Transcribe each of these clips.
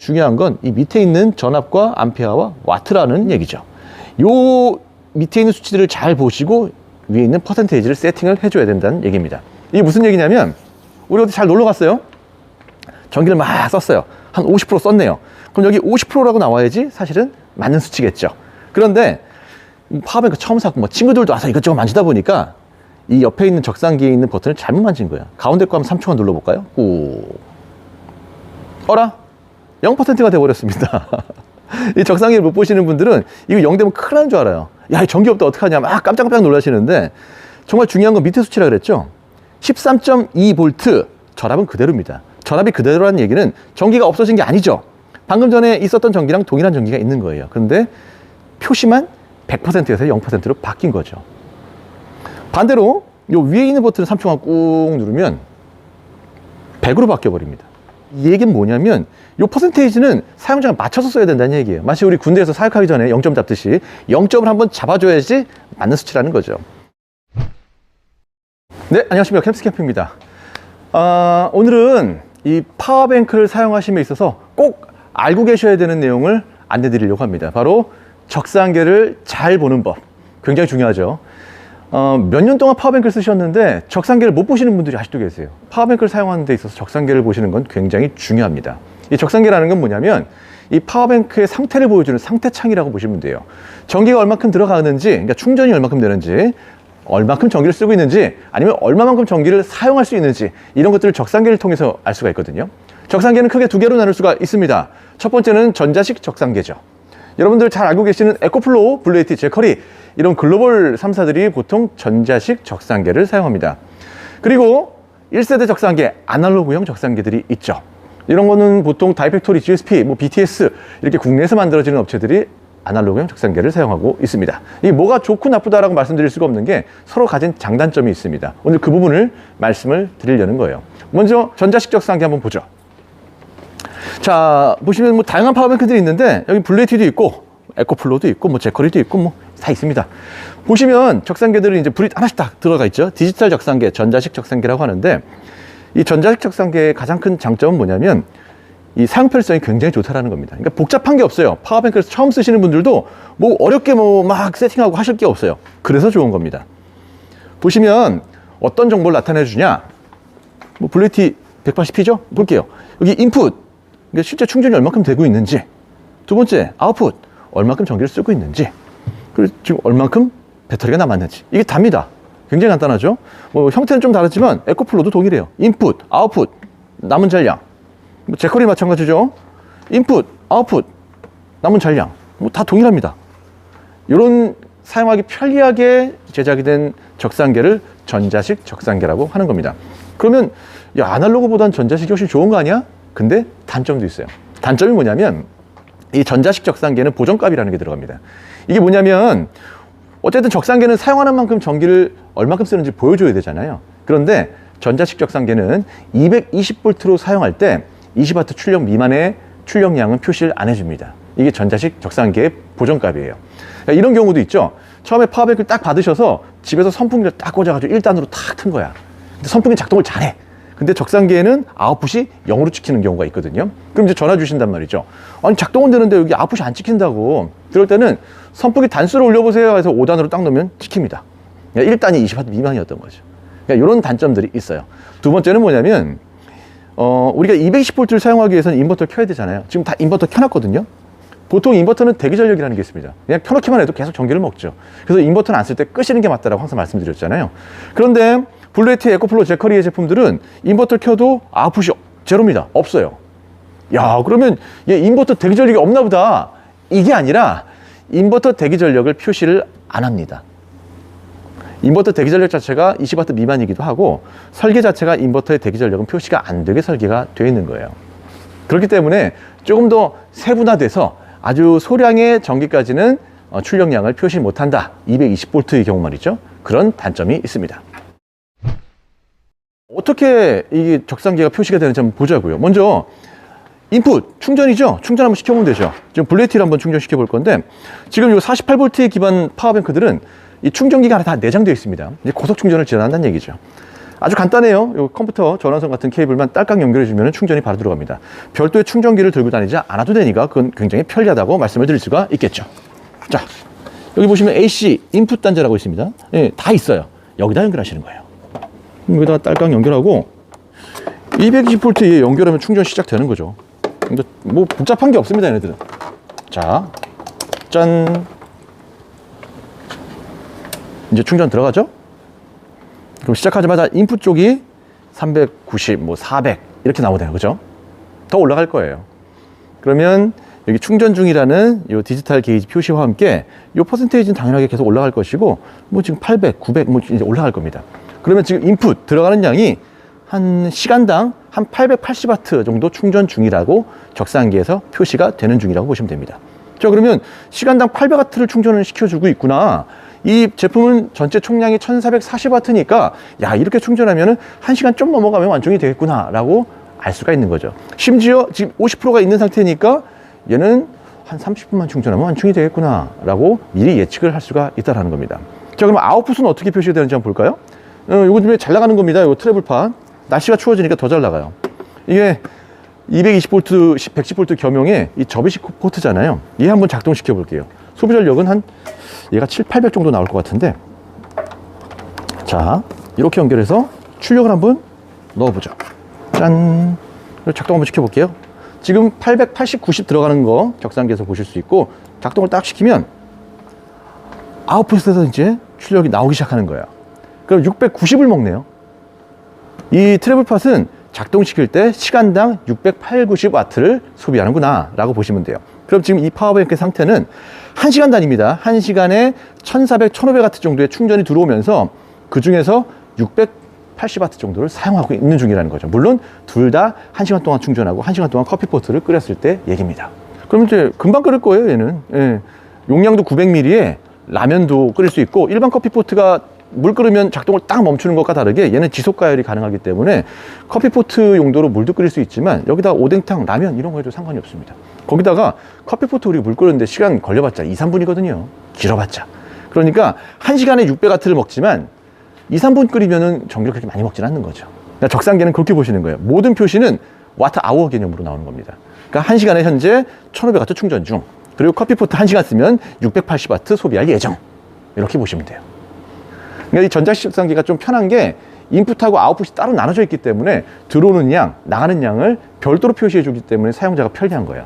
중요한 건 이 밑에 있는 전압과 암페어와 와트라는 얘기죠. 요 밑에 있는 수치들을 잘 보시고 위에 있는 퍼센테이지를 세팅을 해줘야 된다는 얘기입니다. 이게 무슨 얘기냐면 우리 어디 잘 놀러 갔어요. 전기를 막 썼어요. 한 50% 썼네요. 그럼 여기 50%라고 나와야지 사실은 맞는 수치겠죠. 그런데 파워뱅크 처음 사고 뭐 친구들도 와서 이것저것 만지다 보니까 이 옆에 있는 적상기에 있는 버튼을 잘못 만진 거야. 가운데 거 한번 3초간 눌러볼까요? 오. 어라? 0%가 돼버렸습니다. 이 적상기를 못 보시는 분들은 이거 0 되면 큰일 나는 줄 알아요. 야, 전기 없다 어떡하냐 막 깜짝깜짝 놀라시는데 정말 중요한 건 밑에 수치라 그랬죠. 13.2V 전압은 그대로입니다. 전압이 그대로라는 얘기는 전기가 없어진 게 아니죠. 방금 전에 있었던 전기랑 동일한 전기가 있는 거예요. 그런데 표시만 100%에서 0%로 바뀐 거죠. 반대로 요 위에 있는 버튼을 3초간 꾹 누르면 100으로 바뀌어 버립니다. 이 얘기는 뭐냐면 요 퍼센테이지는 사용자가 맞춰서 써야 된다는 얘기예요. 마치 우리 군대에서 사역하기 전에 0점 잡듯이 0점을 한번 잡아줘야지 맞는 수치라는 거죠. 네, 안녕하십니까. 캠스캠프입니다. 오늘은 이 파워뱅크를 사용하심에 있어서 꼭 알고 계셔야 되는 내용을 안내 드리려고 합니다. 바로 적상계를 잘 보는 법. 굉장히 중요하죠. 몇 년 동안 파워뱅크를 쓰셨는데 적상계를 못 보시는 분들이 아직도 계세요. 파워뱅크를 사용하는 데 있어서 적상계를 보시는 건 굉장히 중요합니다. 이 적상계라는 건 뭐냐면 이 파워뱅크의 상태를 보여주는 상태창이라고 보시면 돼요. 전기가 얼마큼 들어가는지, 그러니까 충전이 얼마큼 되는지, 얼마큼 전기를 쓰고 있는지, 아니면 얼마만큼 전기를 사용할 수 있는지, 이런 것들을 적상계를 통해서 알 수가 있거든요. 적상계는 크게 두 개로 나눌 수가 있습니다. 첫 번째는 전자식 적상계죠. 여러분들 잘 알고 계시는 에코플로우, 블루에티, 제커리 이런 글로벌 3사들이 보통 전자식 적상계를 사용합니다. 그리고 1세대 적상계, 아날로그형 적상계들이 있죠. 이런 거는 보통 다이팩토리, GSP, 뭐 BTS 이렇게 국내에서 만들어지는 업체들이 아날로그형 적상계를 사용하고 있습니다. 이게 뭐가 좋고 나쁘다라고 말씀드릴 수가 없는 게 서로 가진 장단점이 있습니다. 오늘 그 부분을 말씀을 드리려는 거예요. 먼저 전자식 적상계 한번 보죠. 자, 보시면 뭐 다양한 파워뱅크들이 있는데 여기 블루에티도 있고 에코플로우도 있고 뭐 제커리도 있고 뭐 다 있습니다. 보시면 적상계들은 이제 불이 하나씩 딱 들어가 있죠. 디지털 적상계, 전자식 적상계라고 하는데 이 전자식 적상계의 가장 큰 장점은 뭐냐면 이 사용 편의성이 굉장히 좋다라는 겁니다. 그러니까 복잡한 게 없어요. 파워뱅크를 처음 쓰시는 분들도 뭐 어렵게 뭐 막 세팅하고 하실 게 없어요. 그래서 좋은 겁니다. 보시면 어떤 정보를 나타내 주냐? 뭐 블루에티 180P죠? 볼게요. 여기 인풋, 그러니까 실제 충전이 얼마큼 되고 있는지. 두 번째, 아웃풋, 얼마큼 전기를 쓰고 있는지. 그리고 지금 얼마큼 배터리가 남았는지. 이게 답니다. 굉장히 간단하죠? 뭐 형태는 좀 다르지만 에코플로우도 동일해요. 인풋, 아웃풋, 남은 잔량. 뭐 제커리 마찬가지죠. 인풋, 아웃풋, 남은 잔량. 뭐 다 동일합니다. 이런 사용하기 편리하게 제작이 된 적상계를 전자식 적상계라고 하는 겁니다. 그러면 야, 아날로그보단 전자식이 훨씬 좋은 거 아니야? 근데 단점도 있어요. 단점이 뭐냐면 이 전자식 적상계는 보정값이라는 게 들어갑니다. 이게 뭐냐면 어쨌든 적상계는 사용하는 만큼 전기를 얼마큼 쓰는지 보여줘야 되잖아요. 그런데 전자식 적상계는 220V로 사용할 때 20W 출력 미만의 출력량은 표시를 안 해줍니다. 이게 전자식 적상계의 보정값이에요. 그러니까 이런 경우도 있죠. 처음에 파워뱅크를 딱 받으셔서 집에서 선풍기를 딱 꽂아가지고 1단으로 탁 튼 거야. 근데 선풍기 작동을 잘해. 근데 적상계에는 아웃풋이 0으로 찍히는 경우가 있거든요. 그럼 이제 전화 주신단 말이죠. 아니 작동은 되는데 여기 아웃풋이 안 찍힌다고. 그럴 때는 선풍기 단수를 올려보세요 해서 5단으로 딱 넣으면 찍힙니다. 그러니까 1단이 20W 미만이었던 거죠. 그러니까 이런 단점들이 있어요. 두 번째는 뭐냐면 우리가 220V를 사용하기 위해서는 인버터를 켜야 되잖아요. 지금 다 인버터 켜놨거든요. 보통 인버터는 대기 전력이라는 게 있습니다. 그냥 켜놓기만 해도 계속 전기를 먹죠. 그래서 인버터는 안 쓸 때 끄시는 게 맞다라고 항상 말씀드렸잖아요. 그런데 블루에티, 에코플로우, 제커리의 제품들은 인버터를 켜도 아웃풋이 제로입니다. 없어요. 야, 그러면 얘 인버터 대기 전력이 없나 보다. 이게 아니라 인버터 대기 전력을 표시를 안 합니다. 인버터 대기 전력 자체가 20W 미만이기도 하고 설계 자체가 인버터의 대기 전력은 표시가 안 되게 설계가 되어 있는 거예요. 그렇기 때문에 조금 더 세분화돼서 아주 소량의 전기까지는 출력량을 표시 못한다. 220V의 경우 말이죠. 그런 단점이 있습니다. 어떻게 이 적상계가 표시가 되는지 한번 보자고요. 먼저 인풋, 충전이죠. 충전 한번 시켜보면 되죠. 지금 블루에티를 한번 충전시켜 볼 건데 지금 이 48V의 기반 파워뱅크들은 이 충전기가 하나 다 내장되어 있습니다. 이제 고속 충전을 지원한다는 얘기죠. 아주 간단해요. 요 컴퓨터 전원선 같은 케이블만 딸깍 연결해주면 충전이 바로 들어갑니다. 별도의 충전기를 들고 다니지 않아도 되니까 그건 굉장히 편리하다고 말씀을 드릴 수가 있겠죠. 자, 여기 보시면 AC 인풋 단자라고 있습니다. 예, 다 있어요. 여기다 연결하시는 거예요. 여기다가 딸깍 연결하고 220V에 연결하면 충전 시작되는 거죠. 근데 뭐 복잡한 게 없습니다, 얘네들은. 자, 짠. 이제 충전 들어가죠? 그럼 시작하자마자 인풋 쪽이 390, 뭐 400 이렇게 나오네요. 그죠? 더 올라갈 거예요. 그러면 여기 충전 중이라는 이 디지털 게이지 표시와 함께 이 퍼센테이지는 당연하게 계속 올라갈 것이고 뭐 지금 800, 900 뭐 이제 올라갈 겁니다. 그러면 지금 인풋 들어가는 양이 한 시간당 한 880W 정도 충전 중이라고 적상기에서 표시가 되는 중이라고 보시면 됩니다. 자, 그러면 시간당 800W를 충전을 시켜주고 있구나. 이 제품은 전체 총량이 1440W니까 야, 이렇게 충전하면은 1시간 좀 넘어가면 완성이 되겠구나 라고 알 수가 있는 거죠. 심지어 지금 50%가 있는 상태니까 얘는 한 30분만 충전하면 완충이 되겠구나 라고 미리 예측을 할 수가 있다는 겁니다. 자, 그럼 아웃풋은 어떻게 표시가 되는지 한번 볼까요? 요거 좀 잘 나가는 겁니다. 요 트래블판. 날씨가 추워지니까 더 잘 나가요. 이게 220V, 110V 겸용의 이 접이식 포트잖아요. 얘 한번 작동시켜 볼게요. 소비 전력은 한 얘가 7, 800 정도 나올 것 같은데, 자, 이렇게 연결해서 출력을 한번 넣어보죠. 짠. 작동 한번 시켜볼게요. 지금 880, 90 들어가는 거 적상기에서 보실 수 있고, 작동을 딱 시키면 아웃풋에서 이제 출력이 나오기 시작하는 거예요. 그럼 690을 먹네요. 이 트래블팟은 작동시킬 때 시간당 680W를 소비하는구나 라고 보시면 돼요. 그럼 지금 이 파워뱅크 상태는 1시간 단위입니다. 1시간에 1400, 1500W 정도의 충전이 들어오면서 그 중에서 680W 정도를 사용하고 있는 중이라는 거죠. 물론 둘 다 1시간 동안 충전하고 1시간 동안 커피포트를 끓였을 때 얘기입니다. 그럼 이제 금방 끓을 거예요, 얘는. 예. 용량도 900ml에 라면도 끓일 수 있고, 일반 커피포트가 물 끓으면 작동을 딱 멈추는 것과 다르게 얘는 지속 가열이 가능하기 때문에 커피포트 용도로 물도 끓일 수 있지만 여기다가 오뎅탕, 라면 이런 거 해도 상관이 없습니다. 거기다가 커피포트 우리 물 끓이는데 시간 걸려봤자 2, 3분이거든요. 길어봤자. 그러니까 1시간에 600W를 먹지만 2, 3분 끓이면은 전기를 그렇게 많이 먹지는 않는 거죠. 그러니까 적상기는 그렇게 보시는 거예요. 모든 표시는 와트 아워 개념으로 나오는 겁니다. 그러니까 1시간에 현재 1500W 충전 중, 그리고 커피포트 1시간 쓰면 680W 소비할 예정. 이렇게 보시면 돼요. 그러니까 이 전자식 적상기가 좀 편한 게 인풋하고 아웃풋이 따로 나눠져 있기 때문에 들어오는 양, 나가는 양을 별도로 표시해 주기 때문에 사용자가 편리한 거예요.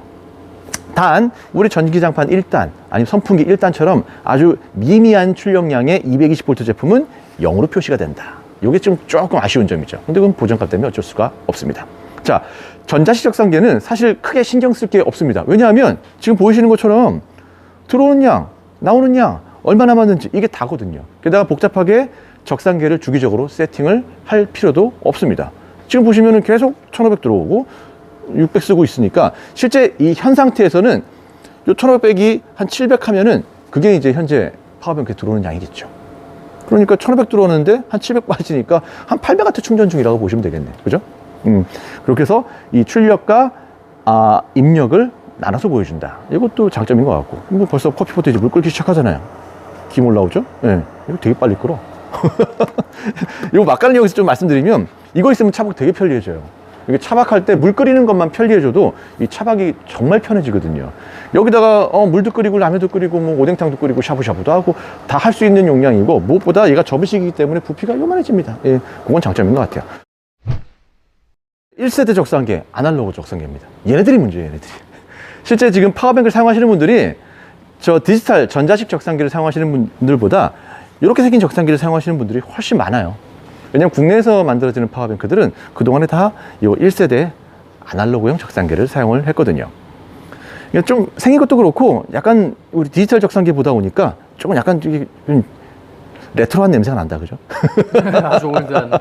단, 우리 전기장판 1단, 아니면 선풍기 1단처럼 아주 미미한 출력량의 220V 제품은 0으로 표시가 된다. 이게 좀 조금 아쉬운 점이죠. 근데 그건 보정값 때문에 어쩔 수가 없습니다. 자, 전자식 적상기는 사실 크게 신경 쓸 게 없습니다. 왜냐하면 지금 보이시는 것처럼 들어오는 양, 나오는 양, 얼마 남았는지 이게 다거든요. 게다가 복잡하게 적상기를 주기적으로 세팅을 할 필요도 없습니다. 지금 보시면은 계속 1500 들어오고 600 쓰고 있으니까 실제 이 현 상태에서는 요 1500이 한 700 하면은 그게 이제 현재 파워뱅크에 들어오는 양이겠죠. 그러니까 1500 들어오는데 한 700 빠지니까 한 800W 충전 중이라고 보시면 되겠네. 그죠? 그렇게 해서 이 출력과 입력을 나눠서 보여준다. 이것도 장점인 것 같고. 뭐 벌써 커피포트에 물 끓기 시작하잖아요. 김 올라오죠? 예. 네. 이거 되게 빨리 끓어. 이거 막간을 여기서 좀 말씀드리면, 이거 있으면 차박 되게 편리해져요. 이게 차박할 때 물 끓이는 것만 편리해져도 이 차박이 정말 편해지거든요. 여기다가 물도 끓이고 라면도 끓이고 뭐 오뎅탕도 끓이고 샤브샤브도 하고 다 할 수 있는 용량이고, 무엇보다 얘가 접이식이기 때문에 부피가 요만해집니다. 예, 그건 장점인 것 같아요. 1세대 적상기, 아날로그 적상기입니다. 얘네들이 문제예요, 얘네들이. 실제 지금 파워뱅크를 사용하시는 분들이 저 디지털 전자식 적상기를 사용하시는 분들보다 이렇게 생긴 적상기를 사용하시는 분들이 훨씬 많아요. 왜냐면 국내에서 만들어지는 파워뱅크들은 그동안에 다 이 1세대 아날로그형 적상기를 사용을 했거든요. 좀 생긴 것도 그렇고 약간 우리 디지털 적상기 보다 보니까 조금 약간 좀 레트로한 냄새가 난다, 그죠? 아주 올드한.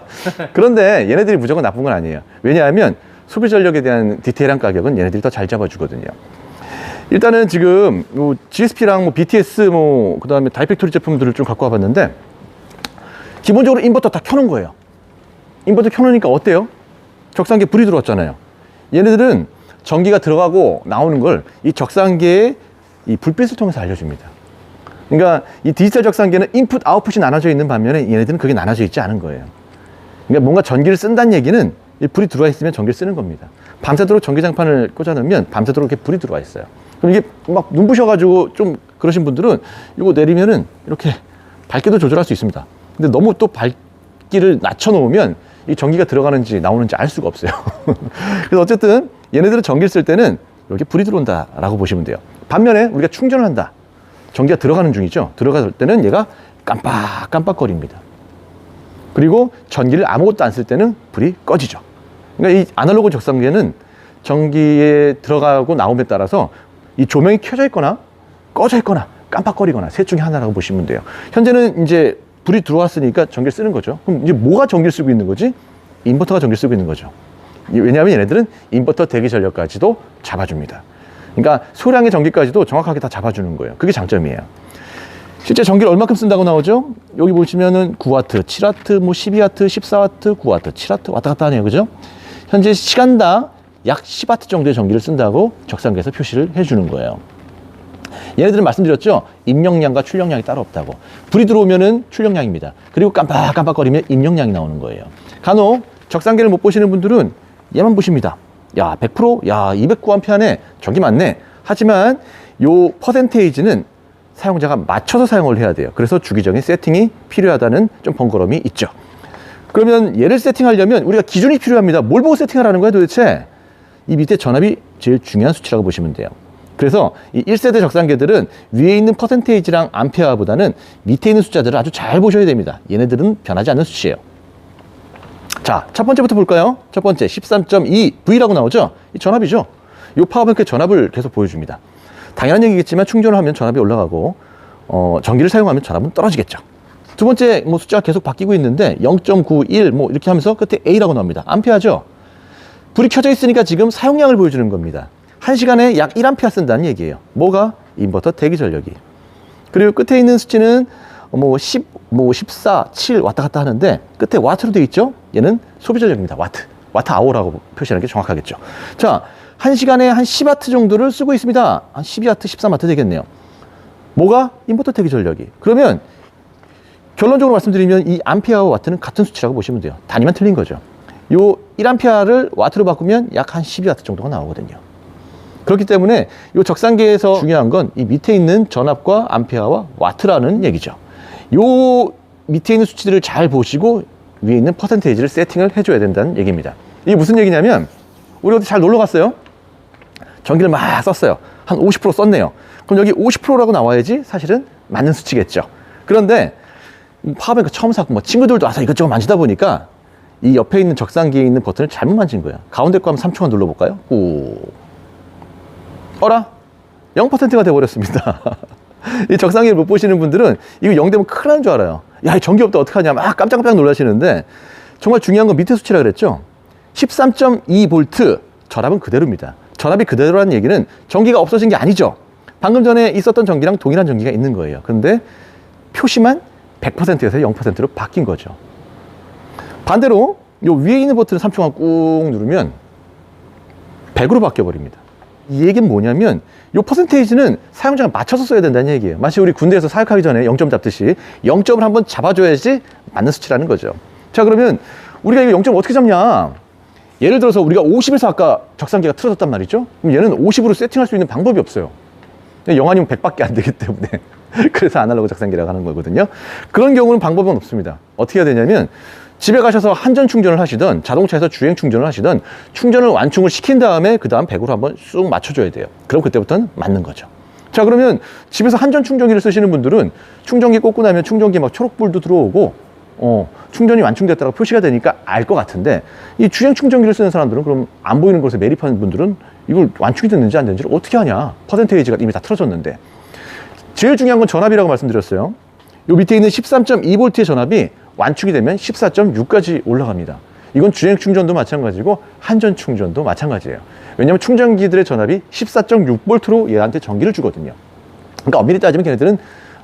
그런데 얘네들이 무조건 나쁜 건 아니에요. 왜냐하면 소비 전력에 대한 디테일한 가격은 얘네들이 더 잘 잡아주거든요. 일단은 지금 GSP랑 BTS 그다음에 다이팩토리 제품들을 좀 갖고 와봤는데, 기본적으로 인버터 다 켜놓은 거예요. 인버터 켜놓으니까 어때요? 적상기에 불이 들어왔잖아요. 얘네들은 전기가 들어가고 나오는 걸 이 적상기의 이 불빛을 통해서 알려줍니다. 그러니까 이 디지털 적상기는 인풋, 아웃풋이 나눠져 있는 반면에 얘네들은 그게 나눠져 있지 않은 거예요. 그러니까 뭔가 전기를 쓴다는 얘기는 이 불이 들어와 있으면 전기를 쓰는 겁니다. 밤새도록 전기장판을 꽂아놓으면 밤새도록 이렇게 불이 들어와 있어요. 그럼 이게 막 눈부셔가지고 좀 그러신 분들은 이거 내리면은 이렇게 밝기도 조절할 수 있습니다. 근데 너무 또 밝기를 낮춰놓으면 이 전기가 들어가는지 나오는지 알 수가 없어요. 그래서 어쨌든 얘네들은 전기를 쓸 때는 이렇게 불이 들어온다라고 보시면 돼요. 반면에 우리가 충전을 한다. 전기가 들어가는 중이죠. 들어갈 때는 얘가 깜빡깜빡거립니다. 그리고 전기를 아무것도 안 쓸 때는 불이 꺼지죠. 그러니까 이 아날로그 적상기에는 전기에 들어가고 나옴에 따라서 이 조명이 켜져 있거나 꺼져 있거나 깜빡거리거나 셋 중에 하나라고 보시면 돼요. 현재는 이제 불이 들어왔으니까 전기를 쓰는 거죠. 그럼 이제 뭐가 전기를 쓰고 있는 거지? 인버터가 전기를 쓰고 있는 거죠. 왜냐하면 얘네들은 인버터 대기 전력까지도 잡아줍니다. 그러니까 소량의 전기까지도 정확하게 다 잡아주는 거예요. 그게 장점이에요. 실제 전기를 얼마큼 쓴다고 나오죠? 여기 보시면은 9W, 7W, 뭐 12W, 14W, 9W, 7W 왔다 갔다 하네요. 그죠? 현재 시간당 약 10W 정도의 전기를 쓴다고 적상기에서 표시를 해주는 거예요. 얘네들은 말씀드렸죠? 입력량과 출력량이 따로 없다고. 불이 들어오면은 출력량입니다. 그리고 깜빡깜빡거리면 입력량이 나오는 거예요. 간혹 적상기를 못 보시는 분들은 얘만 보십니다. 야, 100%? 야, 209A네. 저기 맞네. 하지만 요 퍼센테이지는 사용자가 맞춰서 사용을 해야 돼요. 그래서 주기적인 세팅이 필요하다는 좀 번거로움이 있죠. 그러면 얘를 세팅하려면 우리가 기준이 필요합니다. 뭘 보고 세팅하라는 거야 도대체? 이 밑에 전압이 제일 중요한 수치라고 보시면 돼요. 그래서 이 1세대 적상기들은 위에 있는 퍼센테이지랑 암페어보다는 밑에 있는 숫자들을 아주 잘 보셔야 됩니다. 얘네들은 변하지 않는 수치예요. 자, 첫 번째부터 볼까요? 첫 번째 13.2V라고 나오죠? 이 전압이죠. 이 파워뱅크의 전압을 계속 보여줍니다. 당연한 얘기겠지만 충전을 하면 전압이 올라가고 전기를 사용하면 전압은 떨어지겠죠. 두 번째 뭐 숫자가 계속 바뀌고 있는데 0.91 뭐 이렇게 하면서 끝에 A라고 나옵니다. 암페어죠. 불이 켜져 있으니까 지금 사용량을 보여주는 겁니다. 1시간에 약 1A 쓴다는 얘기예요. 뭐가? 인버터 대기 전력이. 그리고 끝에 있는 수치는 뭐 10, 뭐 14, 7 왔다 갔다 하는데 끝에 와트로 되어 있죠? 얘는 소비 전력입니다. 와트 아워라고 표시하는 게 정확하겠죠. 자, 1시간에 한 10W 정도를 쓰고 있습니다. 한 12W, 13W 되겠네요. 뭐가? 인버터 대기 전력이. 그러면 결론적으로 말씀드리면 이 암페어와 와트는 같은 수치라고 보시면 돼요. 단위만 틀린 거죠. 요 1A를 와트로 바꾸면 약 한 12W 정도가 나오거든요. 그렇기 때문에 이 적상기에서 중요한 건 이 밑에 있는 전압과 암페어와 와트라는 얘기죠. 요 밑에 있는 수치들을 잘 보시고 위에 있는 퍼센테이지를 세팅을 해줘야 된다는 얘기입니다. 이게 무슨 얘기냐면 우리 어디 잘 놀러 갔어요? 전기를 막 썼어요. 한 50% 썼네요. 그럼 여기 50%라고 나와야지 사실은 맞는 수치겠죠. 그런데 파워뱅크 처음 사고 뭐 친구들도 와서 이것저것 만지다 보니까 이 옆에 있는 적상기에 있는 버튼을 잘못 만진 거예요. 가운데 거 한번 3초간 눌러볼까요? 꾹. 어라? 0%가 돼버렸습니다. 이 적상기를 못 보시는 분들은 이거 0 되면 큰일 나는 줄 알아요. 야, 전기 없다 어떡하냐 막 깜짝깜짝 놀라시는데 정말 중요한 건 밑에 수치라 그랬죠. 13.2V 전압은 그대로입니다. 전압이 그대로라는 얘기는 전기가 없어진 게 아니죠. 방금 전에 있었던 전기랑 동일한 전기가 있는 거예요. 그런데 표시만 100%에서 0%로 바뀐 거죠. 반대로 요 위에 있는 버튼을 3초간 꾹 누르면 100으로 바뀌어 버립니다. 이 얘기는 뭐냐면 이 퍼센테이지는 사용자가 맞춰서 써야 된다는 얘기예요. 마치 우리 군대에서 사역하기 전에 0점 잡듯이 0점을 한번 잡아줘야지 맞는 수치라는 거죠. 자, 그러면 우리가 이 0점 어떻게 잡냐? 예를 들어서 우리가 50에서 아까 적상기가 틀어졌단 말이죠. 그럼 얘는 50으로 세팅할 수 있는 방법이 없어요. 영아니면 100밖에 안 되기 때문에 그래서 아날로그 적상기라고 하는 거거든요. 그런 경우는 방법은 없습니다. 어떻게 해야 되냐면 집에 가셔서 한전 충전을 하시든 자동차에서 주행 충전을 하시든 충전을 완충을 시킨 다음에 그 다음 100으로 한번 쑥 맞춰줘야 돼요. 그럼 그때부터는 맞는 거죠. 자, 그러면 집에서 한전 충전기를 쓰시는 분들은 충전기 꽂고 나면 충전기에 막 초록불도 들어오고 충전이 완충됐다고 표시가 되니까 알 것 같은데 이 주행 충전기를 쓰는 사람들은 그럼 안 보이는 곳에 매립하는 분들은 이걸 완충이 됐는지 안 됐는지를 어떻게 하냐. 퍼센테이지가 이미 다 틀어졌는데 제일 중요한 건 전압이라고 말씀드렸어요. 요 밑에 있는 13.2V의 전압이 완충이 되면 14.6까지 올라갑니다. 이건 주행 충전도 마찬가지고 한전 충전도 마찬가지예요. 왜냐하면 충전기들의 전압이 14.6V로 얘한테 전기를 주거든요. 그러니까 엄밀히 따지면 걔네들은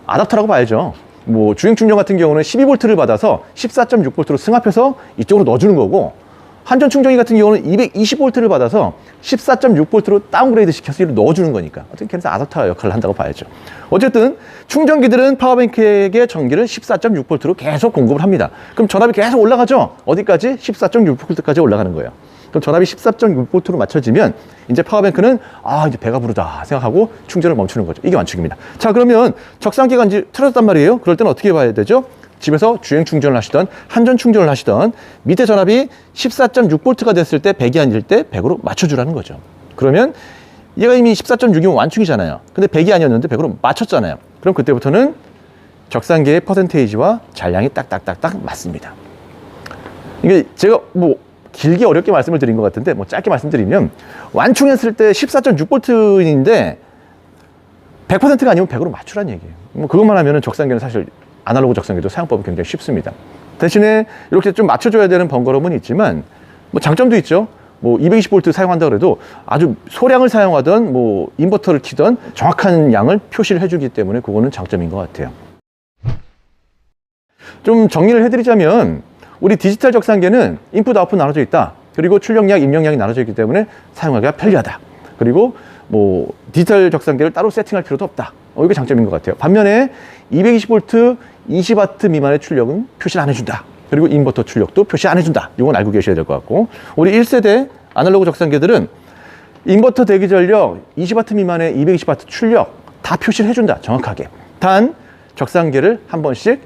아답터라고 봐야죠. 뭐 주행 충전 같은 경우는 12V를 받아서 14.6V로 승합해서 이쪽으로 넣어주는 거고 한전 충전기 같은 경우는 220V를 받아서 14.6V로 다운그레이드 시켜서 이를 넣어주는 거니까 어떻게 걔네들 아답터 역할을 한다고 봐야죠. 어쨌든 충전기들은 파워뱅크에게 전기를 14.6V로 계속 공급을 합니다. 그럼 전압이 계속 올라가죠. 어디까지? 14.6V까지 올라가는 거예요. 그럼 전압이 14.6V로 맞춰지면 이제 파워뱅크는 이제 배가 부르다 생각하고 충전을 멈추는 거죠. 이게 완충입니다. 자, 그러면 적상기가 이제 틀어졌단 말이에요. 그럴 때는 어떻게 봐야 되죠? 집에서 주행 충전을 하시던 한전 충전을 하시던 밑에 전압이 14.6V가 됐을 때 100이 아닐 때 100으로 맞춰주라는 거죠. 그러면 얘가 이미 14.6이면 완충이잖아요. 근데 100이 아니었는데 100으로 맞췄잖아요. 그럼 그때부터는 적상기의 퍼센테이지와 잔량이 딱딱딱딱 맞습니다. 이게 제가 뭐 길게 어렵게 말씀을 드린 것 같은데 뭐 짧게 말씀드리면 완충했을 때 14.6V인데 100%가 아니면 100으로 맞추라는 얘기예요. 뭐 그것만 하면은 적상기는 사실 아날로그 적상기도 사용법이 굉장히 쉽습니다. 대신에 이렇게 좀 맞춰줘야 되는 번거로움은 있지만 뭐 장점도 있죠. 뭐 220V 사용한다 그래도 아주 소량을 사용하던 뭐 인버터를 키던 정확한 양을 표시를 해주기 때문에 그거는 장점인 것 같아요. 좀 정리를 해드리자면 우리 디지털 적상기는 인풋 아웃풋 나눠져 있다. 그리고 출력량, 입력량이 나눠져 있기 때문에 사용하기가 편리하다. 그리고 뭐 디지털 적상기를 따로 세팅할 필요도 없다. 이게 장점인 것 같아요. 반면에 220V 20W 미만의 출력은 표시를 안 해준다. 그리고 인버터 출력도 표시 안 해준다. 이건 알고 계셔야 될 것 같고, 우리 1세대 아날로그 적상기들은 인버터 대기 전력 20W 미만의 220W 출력 다 표시를 해준다. 정확하게. 단 적상기를 한 번씩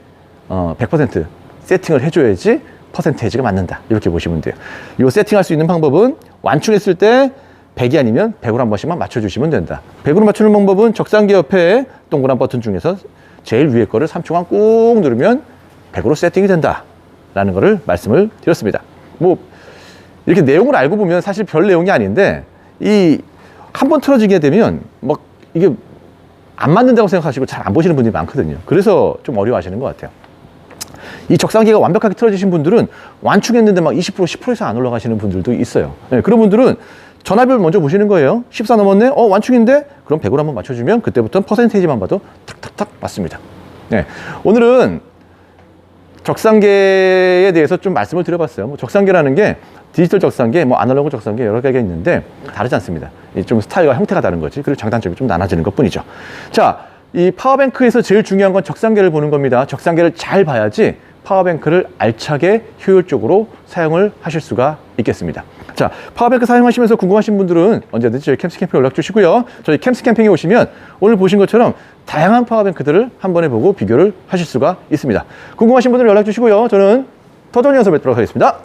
100% 세팅을 해줘야지 퍼센테이지가 맞는다. 이렇게 보시면 돼요. 이 세팅할 수 있는 방법은 완충했을 때 100이 아니면 100으로 한 번씩만 맞춰주시면 된다. 100으로 맞추는 방법은 적상기 옆에 동그란 버튼 중에서 제일 위에 거를 3초간 꾹 누르면 100으로 세팅이 된다. 라는 거를 말씀을 드렸습니다. 뭐 이렇게 내용을 알고 보면 사실 별 내용이 아닌데 이 한 번 틀어지게 되면 막 이게 안 맞는다고 생각하시고 잘 안 보시는 분들이 많거든요. 그래서 좀 어려워하시는 것 같아요. 이 적상기가 완벽하게 틀어지신 분들은 완충했는데 막 20%, 10%에서 안 올라가시는 분들도 있어요. 네, 그런 분들은 전압을 먼저 보시는 거예요. 14 넘었네? 완충인데? 그럼 100으로 한번 맞춰주면 그때부터는 퍼센테이지만 봐도 탁탁탁 맞습니다. 네, 오늘은 적상기에 대해서 좀 말씀을 드려봤어요. 뭐 적상기라는 게 디지털 적상기, 뭐 아날로그 적상기 여러 개가 있는데 다르지 않습니다. 좀 스타일과 형태가 다른 거지. 그리고 장단점이 좀 나눠지는 것 뿐이죠. 자, 이 파워뱅크에서 제일 중요한 건 적상기를 보는 겁니다. 적상기를 잘 봐야지 파워뱅크를 알차게 효율적으로 사용을 하실 수가 있겠습니다. 자, 파워뱅크 사용하시면서 궁금하신 분들은 언제든지 저희 캠스캠핑 연락 주시고요. 저희 캠스캠핑에 오시면 오늘 보신 것처럼 다양한 파워뱅크들을 한 번에 보고 비교를 하실 수가 있습니다. 궁금하신 분들 연락 주시고요. 저는 더 좋은 연습 뵙도록 하겠습니다.